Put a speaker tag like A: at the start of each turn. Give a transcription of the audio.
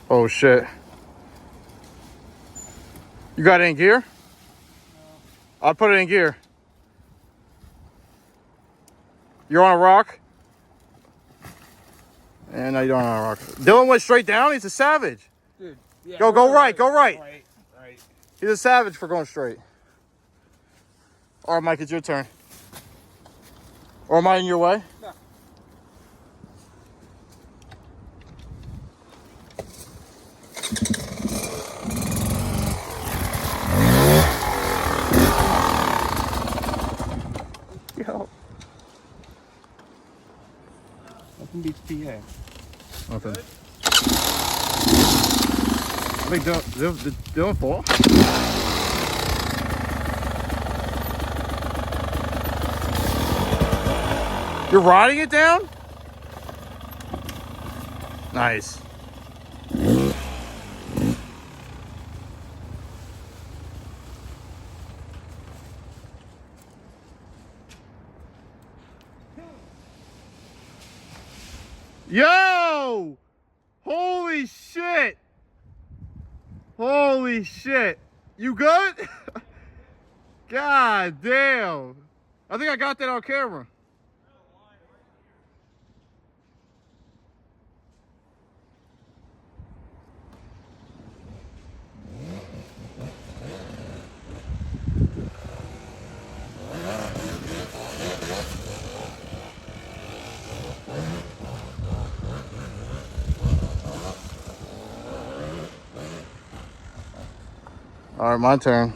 A: Oh shit. You got it in gear? I'll put it in gear. You're on a rock? And now you're on a rock. Dylan went straight down. He's a savage.
B: Dude, yeah,
A: Go right. Go right.
B: Right.
A: He's a savage for going straight. All right, Mike, it's your turn. Or am I in your way?
B: No.
A: Yo.
B: Nothing beats PA.
A: Nothing. I think did Dylan fall? You're riding it down? Nice. Yo! Holy shit! Holy shit! You good? God damn! I think I got that on camera. All right, my turn.